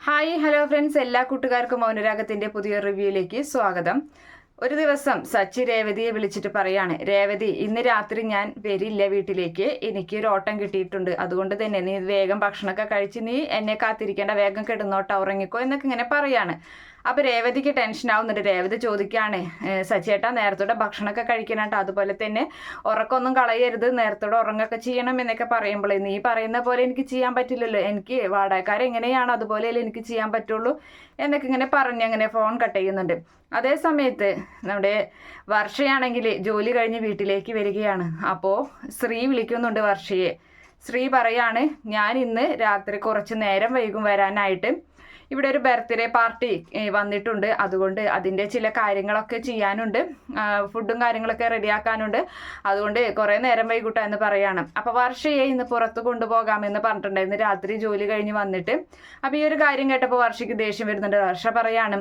Hi hello friends, എല്ലാ കൂട്ടുകാർക്കും മൗനരാഗത്തിന്റെ പുതിയ റിവ്യൂയിലേക്ക് സ്വാഗതം. ഒരു ദിവസം സച്ചി രേവതിയെ വിളിച്ചിട്ട് പറയാണ്, രേവതി ഇന്ന് രാത്രി ഞാൻ വരില്ല വീട്ടിലേക്ക്, എനിക്ക് ഒരു ഓട്ടം കിട്ടിയിട്ടുണ്ട്, അതുകൊണ്ട് തന്നെ നീ വേഗം ഭക്ഷണമൊക്കെ കഴിച്ച് നീ എന്നെ കാത്തിരിക്കേണ്ട, വേഗം കിടന്നോട്ടോ, ഉറങ്ങിക്കോ എന്നൊക്കെ ഇങ്ങനെ പറയാണ്. അപ്പൊ രേവതിക്ക് ടെൻഷൻ ആവുന്നുണ്ട്. രേവതി ചോദിക്കാണ്, സച്ചിയേട്ടാ നേരത്തോടെ ഭക്ഷണമൊക്കെ കഴിക്കാനാട്ടോ, അതുപോലെ തന്നെ ഉറക്കമൊന്നും കളയരുത്, നേരത്തോടെ ഉറങ്ങൊക്കെ ചെയ്യണം എന്നൊക്കെ പറയുമ്പോഴേ നീ പറയുന്ന പോലെ എനിക്ക് ചെയ്യാൻ പറ്റില്ലല്ലോ, എനിക്ക് വാടകക്കാരെങ്ങനെയാണോ അതുപോലെയല്ലേ എനിക്ക് ചെയ്യാൻ പറ്റുള്ളൂ എന്നൊക്കെ ഇങ്ങനെ പറഞ്ഞ് അങ്ങനെ ഫോൺ കട്ട് ചെയ്യുന്നുണ്ട്. അതേ സമയത്ത് നമ്മുടെ വർഷയാണെങ്കിൽ ജോലി കഴിഞ്ഞ് വീട്ടിലേക്ക് വരികയാണ്. അപ്പോൾ ശ്രീ വിളിക്കുന്നുണ്ട് വർഷയെ. ശ്രീ പറയാണ്, ഞാൻ ഇന്ന് രാത്രി കുറച്ച് നേരം വൈകും വരാനായിട്ട്, ഇവിടെ ഒരു ബർത്ത്ഡേ പാർട്ടി വന്നിട്ടുണ്ട്, അതുകൊണ്ട് അതിൻ്റെ ചില കാര്യങ്ങളൊക്കെ ചെയ്യാനുണ്ട്, ഫുഡും കാര്യങ്ങളൊക്കെ റെഡിയാക്കാനുണ്ട്, അതുകൊണ്ട് കുറേ നേരം വൈകൂട്ടാ എന്ന് പറയാണ്. അപ്പോൾ വർഷയെ ഇന്ന് പുറത്ത് കൊണ്ടുപോകാമെന്ന് പറഞ്ഞിട്ടുണ്ടായിരുന്നു രാത്രി ജോലി കഴിഞ്ഞ് വന്നിട്ട്. അപ്പോൾ ഈ ഒരു കാര്യം കേട്ടപ്പോൾ വർഷയ്ക്ക് ദേഷ്യം വരുന്നുണ്ട്. വർഷ പറയാണ്,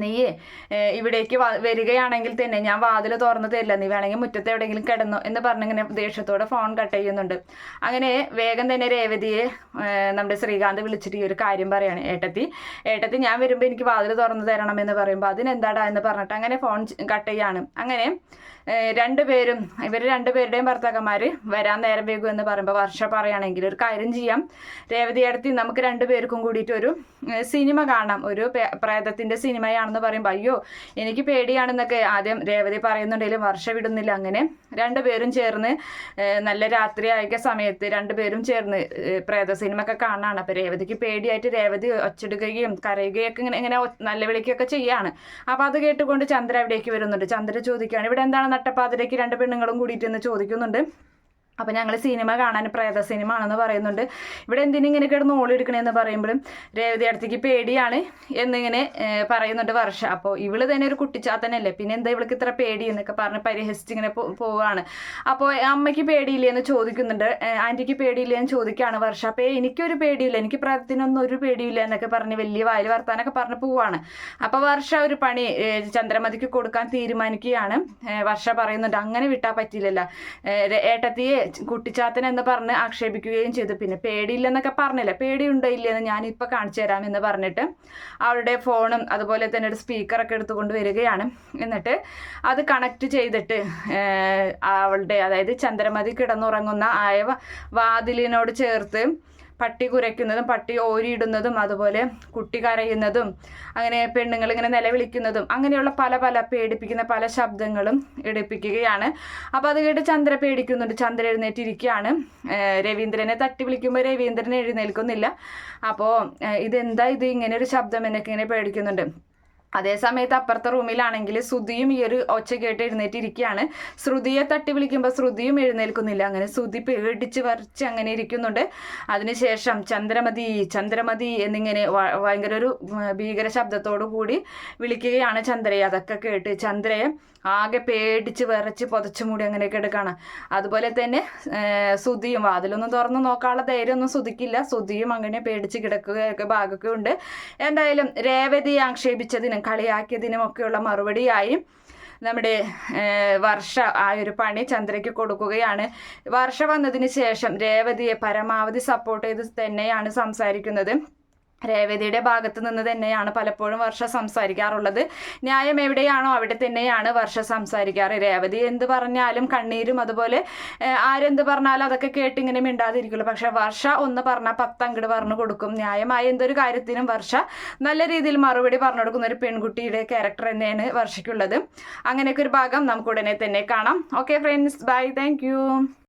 നീ ഇവിടേക്ക് വരികയാണെങ്കിൽ തന്നെ ഞാൻ വാതിൽ തുറന്നു തരില്ല, നീ വേണമെങ്കിൽ മുറ്റത്ത് എവിടെയെങ്കിലും കിടന്നോ എന്ന് പറഞ്ഞിങ്ങനെ ദേഷ്യത്തോടെ ഫോൺ കട്ട് ചെയ്യുന്നുണ്ട്. അങ്ങനെ വേഗം തന്നെ രേവതിയെ നമ്മുടെ ശ്രീകാന്ത് വിളിച്ചിട്ട് ഈ ഒരു കാര്യം പറയാണ്, ഏട്ടത്തി ഞാൻ വരുമ്പോൾ എനിക്ക് വാതിൽ തുറന്നു തരണം എന്ന് പറയുമ്പോൾ അതിനെന്താടാ എന്ന് പറഞ്ഞിട്ട് അങ്ങനെ ഫോൺ കട്ട് ചെയ്യാണ്. അങ്ങനെ ഇവർ രണ്ടുപേരുടെയും ഭർത്താക്കന്മാർ വരാൻ നേരം വൈകും എന്ന് പറയുമ്പോൾ വർഷ പറയുകയാണെങ്കിൽ ഒരു കാര്യം ചെയ്യാം, രേവതി അടുത്ത് നമുക്ക് രണ്ടുപേർക്കും കൂടിയിട്ട് ഒരു സിനിമ കാണാം, ഒരു പ്രേതത്തിൻ്റെ സിനിമയാണെന്ന് പറയുമ്പോൾ അയ്യോ എനിക്ക് പേടിയാണെന്നൊക്കെ ആദ്യം രേവതി പറയുന്നുണ്ടെങ്കിലും വർഷ വിടുന്നില്ല. അങ്ങനെ രണ്ടുപേരും ചേർന്ന് നല്ല രാത്രി ആയ സമയത്ത് രണ്ടുപേരും ചേർന്ന് പ്രേത സിനിമ ഒക്കെ കാണാണ്. അപ്പോൾ രേവതിക്ക് പേടിയായിട്ട് രേവതി ഒച്ചെടുക്കുകയും കരയുകയൊക്കെ ഇങ്ങനെ നല്ല വിളിക്കുകയൊക്കെ ചെയ്യാണ്. അപ്പോൾ അത് കേട്ടുകൊണ്ട് ചന്ദ്ര അവിടേക്ക് വരുന്നുണ്ട്. ചന്ദ്ര ചോദിക്കുകയാണ്, ഇവിടെ എന്താണ് നട്ടപ്പാതിരേക്ക് രണ്ട് പെണ്ണുങ്ങളും കൂടിയിട്ട് എന്ന് ചോദിക്കുന്നുണ്ട്. അപ്പോൾ ഞങ്ങൾ സിനിമ കാണാൻ പ്രേത സിനിമ ആണെന്ന് പറയുന്നുണ്ട്. ഇവിടെ എന്തിനിങ്ങനെ കിടന്ന് ഓളിയെടുക്കണേന്ന് പറയുമ്പോഴും രേവതി അടുത്തേക്ക് പേടിയാണ് എന്നിങ്ങനെ പറയുന്നുണ്ട് വർഷ. അപ്പോൾ ഇവള് തന്നെ ഒരു കുട്ടിച്ചാത്തനല്ലേ, പിന്നെ എന്താ ഇവൾക്ക് ഇത്ര പേടി എന്നൊക്കെ പറഞ്ഞ് പരിഹസിച്ച് ഇങ്ങനെ പോവുകയാണ്. അപ്പോൾ അമ്മയ്ക്ക് പേടിയില്ലേ എന്ന് ചോദിക്കുന്നുണ്ട്, ആൻറ്റിക്ക് പേടിയില്ലേ എന്ന് ചോദിക്കുകയാണ് വർഷ. അപ്പോൾ എനിക്കൊരു പേടിയില്ല, എനിക്ക് പ്രേതത്തിനൊന്നും ഒരു പേടിയില്ല എന്നൊക്കെ പറഞ്ഞ് വലിയ വായിൽ വർത്താനൊക്കെ പറഞ്ഞ് പോവാണ്. അപ്പോൾ വർഷ ഒരു പണി ചന്ദ്രമതിക്ക് കൊടുക്കാൻ തീരുമാനിക്കുകയാണ്. വർഷ പറയുന്നുണ്ട്, അങ്ങനെ വിട്ടാൽ പറ്റില്ലല്ലോ, ഏട്ടത്തിയെ കുട്ടിച്ചാത്തൻ എന്ന് പറഞ്ഞ് ആക്ഷേപിക്കുകയും ചെയ്തു. പിന്നെ പേടിയില്ലെന്നൊക്കെ പറഞ്ഞില്ല, പേടിയുണ്ടോ ഇല്ലെന്ന് ഞാനിപ്പോൾ കാണിച്ചു തരാം എന്ന് പറഞ്ഞിട്ട് അവളുടെ ഫോണും അതുപോലെ തന്നെ ഒരു സ്പീക്കറൊക്കെ എടുത്തുകൊണ്ട് വരികയാണ്. എന്നിട്ട് അത് കണക്ട് ചെയ്തിട്ട് അവളുടെ, അതായത് ചന്ദ്രമതി കിടന്നുറങ്ങുന്ന വാതിലിനോട് ചേർത്ത് പട്ടി കുരയ്ക്കുന്നതും പട്ടി ഓരിയിടുന്നതും അതുപോലെ കുട്ടി കരയുന്നതും അങ്ങനെ പെണ്ണുങ്ങൾ ഇങ്ങനെ നിലവിളിക്കുന്നതും അങ്ങനെയുള്ള പല പേടിപ്പിക്കുന്ന പല ശബ്ദങ്ങളും എടുപ്പിക്കുകയാണ്. അപ്പോൾ അത് കേട്ട് ചന്ദ്ര പേടിക്കുന്നുണ്ട്. ചന്ദ്ര എഴുന്നേറ്റിരിക്കുകയാണ്. രവീന്ദ്രനെ തട്ടി വിളിക്കുമ്പോൾ രവീന്ദ്രൻ എഴുന്നേൽക്കുന്നില്ല. അപ്പോൾ ഇതെന്താ ഇത് ഇങ്ങനെ ഒരു ശബ്ദം എന്നൊക്കെ ഇങ്ങനെ പേടിക്കുന്നുണ്ട്. അതേ സമയത്ത് അപ്പുറത്തെ റൂമിലാണെങ്കിൽ ശ്രുതിയും ഈ ഒരു ഒച്ച കേട്ട് എഴുന്നേറ്റിരിക്കുകയാണ്. ശ്രുതിയെ തട്ടി വിളിക്കുമ്പോൾ ശ്രുതിയും എഴുന്നേൽക്കുന്നില്ല. അങ്ങനെ ശ്രുതി പേടിച്ച് വരച്ച് അങ്ങനെ ഇരിക്കുന്നുണ്ട്. അതിനുശേഷം ചന്ദ്രമതി എന്നിങ്ങനെ ഭയങ്കര ഒരു ഭീകര ശബ്ദത്തോടു കൂടി വിളിക്കുകയാണ് ചന്ദ്രയെ. അതൊക്കെ കേട്ട് ചന്ദ്രയെ ആകെ പേടിച്ച് വിറച്ച് പുതച്ചു മൂടി അങ്ങനെ കിടക്കുകയാണ്. അതുപോലെ തന്നെ ശ്രുതിയും വാതിലൊന്നും തുറന്ന് നോക്കാനുള്ള ധൈര്യമൊന്നും ശ്രുതിക്കില്ല. ശ്രുതിയും അങ്ങനെ പേടിച്ച് കിടക്കുകയൊക്കെ ഭാഗമൊക്കെ ഉണ്ട്. എന്തായാലും രേവതിയെ ആക്ഷേപിച്ചതിനും കളിയാക്കിയതിനും ഒക്കെയുള്ള മറുപടിയായി നമ്മുടെ വർഷ ആ ഒരു പണി ചന്ദ്രയ്ക്ക് കൊടുക്കുകയാണ്. വർഷ വന്നതിന് ശേഷം രേവതിയെ പരമാവധി സപ്പോർട്ട് ചെയ്ത് തന്നെയാണ് സംസാരിക്കുന്നത്. രേവതിയുടെ ഭാഗത്ത് നിന്ന് തന്നെയാണ് പലപ്പോഴും വർഷ സംസാരിക്കാറുള്ളത്. ന്യായം എവിടെയാണോ അവിടെ തന്നെയാണ് വർഷ സംസാരിക്കാറ്. രേവതി എന്ത് പറഞ്ഞാലും കണ്ണീരും അതുപോലെ ആരെന്ത് പറഞ്ഞാലും അതൊക്കെ കേട്ടിങ്ങനെ മിണ്ടാതിരിക്കുള്ളൂ. പക്ഷെ വർഷ ഒന്ന് പറഞ്ഞാൽ 10 അങ്ങോട്ട് പറഞ്ഞു കൊടുക്കും. ന്യായമായ എന്തൊരു കാര്യത്തിനും വർഷ നല്ല രീതിയിൽ മറുപടി പറഞ്ഞു കൊടുക്കുന്ന ഒരു പെൺകുട്ടിയുടെ ക്യാരക്ടർ തന്നെയാണ് വർഷയ്ക്കുള്ളത്. അങ്ങനെയൊക്കെ ഒരു ഭാഗം നമുക്ക് ഉടനെ തന്നെ കാണാം. Okay friends, by, thank